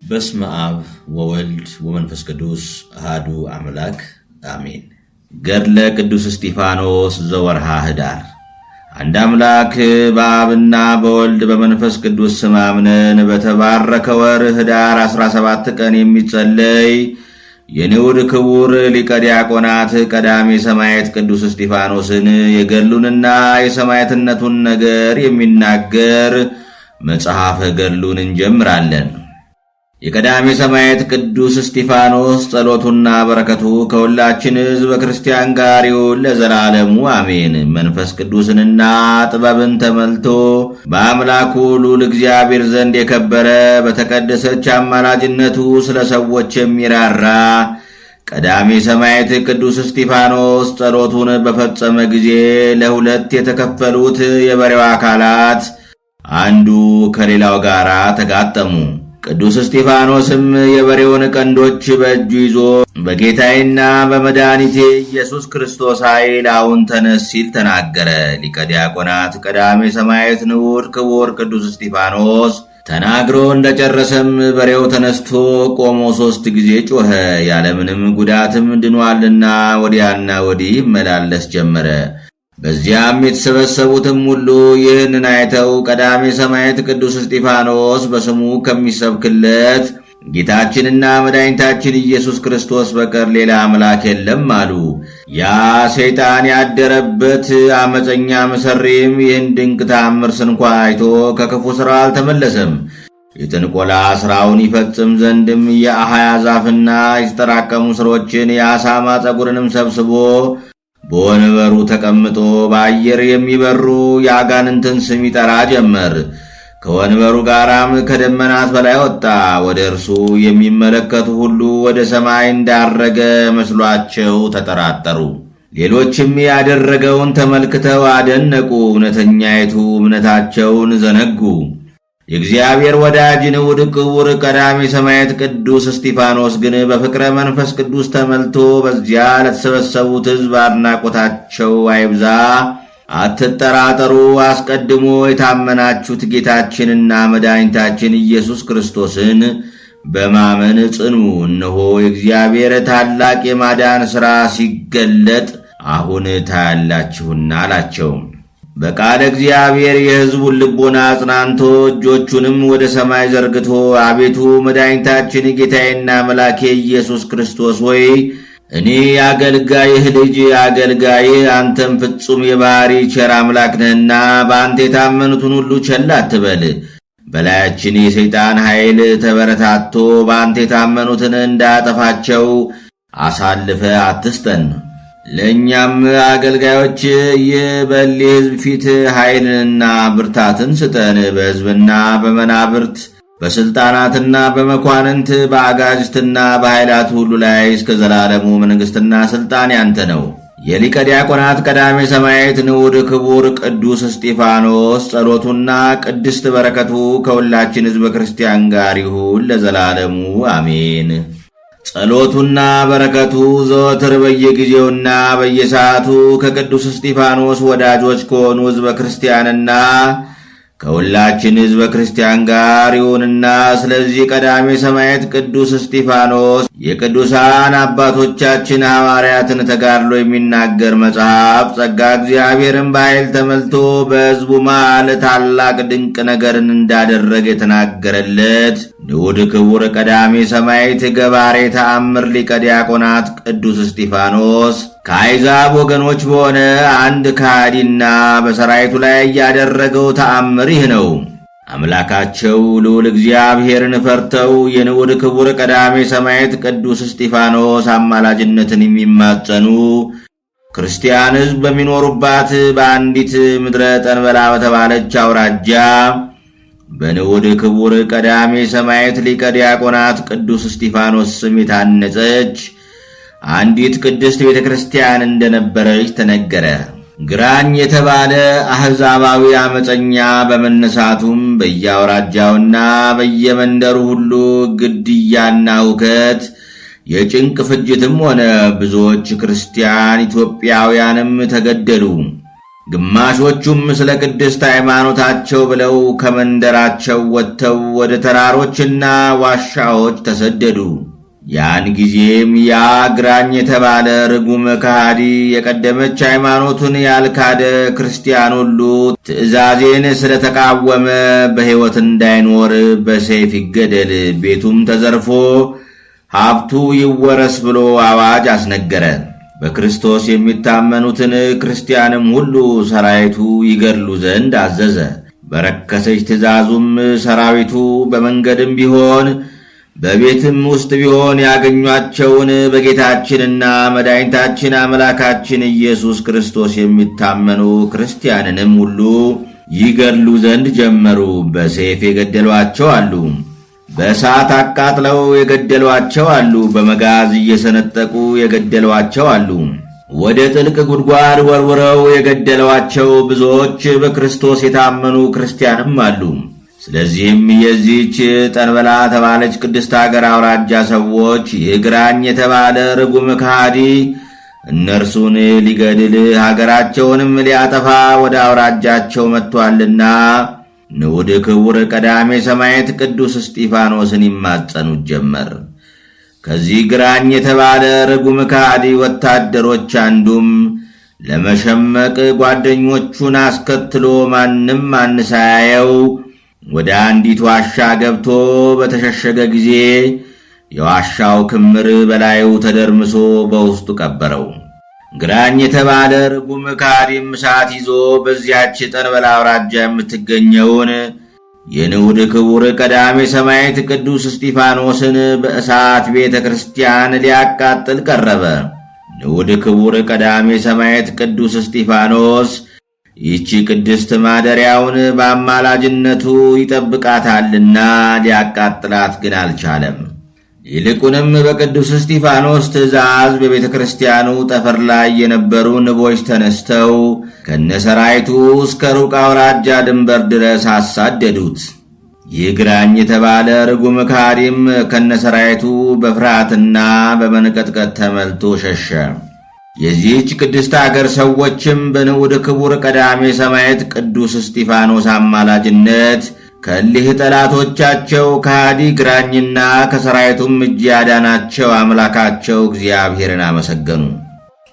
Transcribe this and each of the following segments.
በስመ አብ ወወልድ ወመንፈስ ቅዱስ አሐዱ አምላክ አሜን። ገድለ ቅዱስ እስጢፋኖስ ዘወርሃ ኅዳር። አንድ አምላክ በአብና በወልድ በመንፈስ ቅዱስ ስም አምነን በተባረከ ወር ኅዳር 17 ቀን የሚጸለይ የንዑድ ክቡር ሊቀ ዲያቆናት ቀዳሜ ሰማዕት ቅዱስ እስጢፋኖስን የገድሉንና የሰማዕትነቱን ነገር የሚናገር መጽሐፈ ገድሉን እንጀምራለን። የቀዳሜ ሰማዕት ቅዱስ እስጢፋኖስ ጸሎቱና በረከቱ ከሁላችን ሕዝበ ክርስቲያን ጋር ይሁን ለዘላለሙ አሜን። መንፈስ ቅዱስንና ጥበብን ተመልቶ በአምላኩ ልዑል እግዚአብሔር ዘንድ የከበረ በተቀደሰች አማላጅነቱ ስለ ሰዎች የሚራራ ቀዳሜ ሰማዕት ቅዱስ እስጢፋኖስ ጸሎቱን በፈጸመ ጊዜ ለሁለት የተከፈሉት የበሬው አካላት አንዱ ከሌላው ጋር ተጋጠሙ። ቅዱስ እስጢፋኖስም የበሬውን ቀንዶች በእጁ ይዞ በጌታዬና በመድኃኒቴ ኢየሱስ ክርስቶስ ኃይል አሁን ተነስ ሲል ተናገረ። ሊቀ ዲያቆናት ቀዳሜ ሰማዕት ንዑድ ክቡር ቅዱስ እስጢፋኖስ ተናግሮ እንደጨረሰም በሬው ተነስቶ ቆሞ 3 ጊዜ ጮኸ። ያለምንም ጉዳትም ድኗልና ወዲያና ወዲህ መላለስ ጀመረ። በዚያም የተሰበሰቡትም ሁሉ ይህንን አይተው ቀዳሜ ሰማዕት ቅዱስ እስጢፋኖስ በስሙ ከሚሰብክለት ጌታችንና መድኃኒታችን ኢየሱስ ክርስቶስ በቀር ሌላ አምላክ የለም አሉ። ያ ሰይጣን ያደረበት አመፀኛ መሰሪም ይህን ድንቅ ተአምር ስንኳ አይቶ ከክፉ ሥራው አልተመለሰም። የጥንቆላ ሥራውን ይፈጽም ዘንድም የአሃያ ዛፍና የተጠራቀሙ ሥሮችን የአሳማ ፀጉርንም ሰብስቦ በወንበሩ ተቀምጦ በአየር የሚበሩ የአጋንንትን ስም ይጠራ ጀመር። ከወንበሩ ጋራም ከደመናት በላይ ወጣ። ወደ እርሱ የሚመለከቱ ሁሉ ወደ ሰማይ እንዳረገ መስሏቸው ተጠራጠሩ። ሌሎችም ያደረገውን ተመልክተው አደነቁ። እውነተኛይቱ እምነታቸውን ዘነጉ። የእግዚአብሔር ወዳጅ ንዑድ ክቡር ቀዳሜ ሰማዕት ቅዱስ እስጢፋኖስ ግን በፍቅረ መንፈስ ቅዱስ ተመልቶ በዚያ ለተሰበሰቡት ሕዝብ አድናቆታቸው አይብዛ፣ አትጠራጠሩ፣ አስቀድሞ የታመናችሁት ጌታችንና መድኃኒታችን ኢየሱስ ክርስቶስን በማመን ጽኑ። እነሆ የእግዚአብሔር ታላቅ የማዳን ሥራ ሲገለጥ አሁን ታያላችሁና አላቸው። በቃለ እግዚአብሔር የሕዝቡን ልቦና አጽናንቶ እጆቹንም ወደ ሰማይ ዘርግቶ አቤቱ መድኃኒታችን ጌታዬና መላኬ ኢየሱስ ክርስቶስ ሆይ እኔ የአገልጋይህ ልጅ አገልጋይህ አንተም ፍጹም የባሕሪ ቸር አምላክ ነህና በአንተ የታመኑትን ሁሉ ቸል አትበል። በላያችን የሰይጣን ኃይል ተበረታቶ በአንተ የታመኑትን እንዳጠፋቸው አሳልፈ አትስጠን። ለእኛም አገልጋዮች በሊ ሕዝብ ፊት ኃይልንና ብርታትን ስጠን። በሕዝብና በመናብርት በሥልጣናትና በመኳንንት በአጋጅትና በኃይላት ሁሉ ላይ እስከ ዘላለሙ መንግሥትና ሥልጣን ያንተ ነው። የሊቀ ዲያቆናት ቀዳሜ ሰማዕት ንዑድ ክቡር ቅዱስ እስጢፋኖስ ጸሎቱና ቅድስት በረከቱ ከሁላችን ሕዝበ ክርስቲያን ጋር ይሁን ለዘላለሙ አሜን። ጸሎቱና በረከቱ ዘወትር በየጊዜውና በየሰዓቱ ከቅዱስ እስጢፋኖስ ወዳጆች ከሆኑ ሕዝበ ክርስቲያንና ከሁላችን ሕዝበ ክርስቲያን ጋር ይሁንና ስለዚህ ቀዳሜ ሰማዕት ቅዱስ እስጢፋኖስ የቅዱሳን አባቶቻችን ሐዋርያትን ተጋድሎ የሚናገር መጽሐፍ ጸጋ እግዚአብሔርን በኃይል ተመልቶ በሕዝቡ መሃል ታላቅ ድንቅ ነገርን እንዳደረገ የተናገረለት ንዑድ ክቡር ቀዳሜ ሰማዕት ገባሬ ተአምር ሊቀ ዲያቆናት ቅዱስ እስጢፋኖስ ከአሕዛብ ወገኖች በሆነ አንድ ከሃዲና በሰራዊቱ ላይ ያደረገው ተአምር ይህ ነው። አምላካቸው ልዑል እግዚአብሔርን ፈርተው የንዑድ ክቡር ቀዳሜ ሰማዕት ቅዱስ እስጢፋኖስ አማላጅነትን የሚማጸኑ ክርስቲያን ሕዝብ በሚኖሩባት በአንዲት ምድረ ጠንበላ በተባለች አውራጃ በንዑድ ክቡር ቀዳሜ ሰማዕት ሊቀ ዲያቆናት ቅዱስ እስጢፋኖስ ስም የታነጸች አንዲት ቅድስት ቤተ ክርስቲያን እንደነበረች ተነገረ። ግራኝ የተባለ አሕዛባዊ አመፀኛ በመነሳቱም በየአውራጃውና በየመንደሩ ሁሉ ግድያና ሁከት የጭንቅ ፍጅትም ሆነ። ብዙዎች ክርስቲያን ኢትዮጵያውያንም ተገደሉ። ግማሾቹም ስለ ቅድስት ሃይማኖታቸው ብለው ከመንደራቸው ወጥተው ወደ ተራሮችና ዋሻዎች ተሰደዱ። ያን ጊዜም ያ ግራኝ የተባለ ርጉም ከሃዲ የቀደመች ሃይማኖቱን ያልካደ ክርስቲያን ሁሉ ትእዛዜን ስለተቃወመ በሕይወት እንዳይኖር በሰይፍ ይገደል፣ ቤቱም ተዘርፎ ሀብቱ ይወረስ ብሎ አዋጅ አስነገረ። በክርስቶስ የሚታመኑትን ክርስቲያንም ሁሉ ሰራዊቱ ይገድሉ ዘንድ አዘዘ። በረከሰች ትእዛዙም ሰራዊቱ በመንገድም ቢሆን በቤትም ውስጥ ቢሆን ያገኟቸውን በጌታችንና መድኃኒታችን አምላካችን ኢየሱስ ክርስቶስ የሚታመኑ ክርስቲያንንም ሁሉ ይገድሉ ዘንድ ጀመሩ። በሰይፍ የገደሏቸው አሉ፣ በእሳት አቃጥለው የገደሏቸው አሉ፣ በመጋዝ እየሰነጠቁ የገደሏቸው አሉ፣ ወደ ጥልቅ ጉድጓድ ወርውረው የገደሏቸው ብዙዎች በክርስቶስ የታመኑ ክርስቲያንም አሉ። ስለዚህም የዚህች ጠንበላ ተባለች ቅድስት አገር አውራጃ ሰዎች ይህ ግራኝ የተባለ ርጉም ከሃዲ እነርሱን ሊገድል ሀገራቸውንም ሊያጠፋ ወደ አውራጃቸው መጥቶአልና ንዑድ ክቡር ቀዳሜ ሰማዕት ቅዱስ እስጢፋኖስን ይማጸኑት ጀመር። ከዚህ ግራኝ የተባለ ርጉም ከሃዲ ወታደሮች አንዱም ለመሸመቅ ጓደኞቹን አስከትሎ ማንም ሳያየው ወደ አንዲት ዋሻ ገብቶ በተሸሸገ ጊዜ የዋሻው ክምር በላዩ ተደርምሶ በውስጡ ቀበረው። ግራኝ የተባለ ርጉም ከሃዲም እሳት ይዞ በዚያች ጠንበላ አውራጃ የምትገኘውን የንዑድ ክቡር ቀዳሜ ሰማዕት ቅዱስ እስጢፋኖስን በእሳት ቤተ ክርስቲያን ሊያቃጥል ቀረበ። ንዑድ ክቡር ቀዳሜ ሰማዕት ቅዱስ እስጢፋኖስ ይህች ቅድስት ማደሪያውን በአማላጅነቱ ይጠብቃታልና ሊያቃጥላት ግን አልቻለም። ይልቁንም በቅዱስ እስጢፋኖስ ትእዛዝ በቤተ ክርስቲያኑ ጠፈር ላይ የነበሩ ንቦች ተነስተው ከነሰራይቱ እስከ ሩቅ አውራጃ ድንበር ድረስ አሳደዱት። ይህ ግራኝ የተባለ ርጉም ከሃዲም ከነሰራይቱ በፍርሃትና በመንቀጥቀጥ ተመልቶ ሸሸ። የዚህች ቅድስት አገር ሰዎችም በንዑድ ክቡር ቀዳሜ ሰማዕት ቅዱስ እስጢፋኖስ አማላጅነት ከእሊህ ጠላቶቻቸው ከሃዲ ግራኝና ከሰራዊቱም እጅ ያዳናቸው አምላካቸው እግዚአብሔርን አመሰገኑ።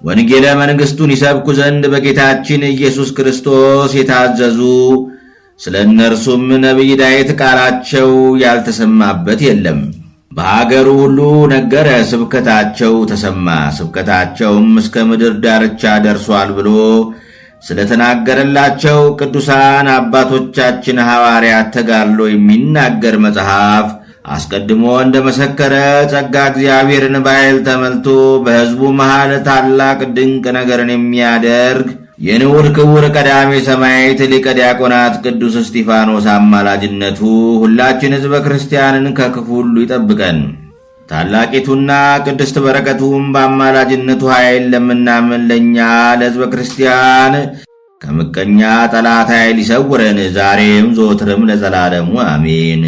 ወንጌለ መንግሥቱን ይሰብኩ ዘንድ በጌታችን ኢየሱስ ክርስቶስ የታዘዙ ስለ እነርሱም ነቢይ ዳዊት ቃላቸው ያልተሰማበት የለም። በአገሩ ሁሉ ነገረ፣ ስብከታቸው ተሰማ፣ ስብከታቸውም እስከ ምድር ዳርቻ ደርሷል ብሎ ስለተናገረላቸው ቅዱሳን አባቶቻችን ሐዋርያት ተጋድሎ የሚናገር መጽሐፍ አስቀድሞ እንደመሰከረ ጸጋ እግዚአብሔርን በኃይል ተመልቶ በሕዝቡ መሃል ታላቅ ድንቅ ነገርን የሚያደርግ የንዑድ ክቡር ቀዳሜ ሰማዕት ሊቀ ዲያቆናት ቅዱስ እስጢፋኖስ አማላጅነቱ ሁላችን ሕዝበ ክርስቲያንን ከክፉ ሁሉ ይጠብቀን። ታላቂቱና ቅድስት በረከቱም በአማላጅነቱ ኃይል ለምናምን ለእኛ ለሕዝበ ክርስቲያን ከምቀኛ ጠላት ኃይል ይሰውረን ዛሬም ዘወትርም ለዘላለሙ አሜን።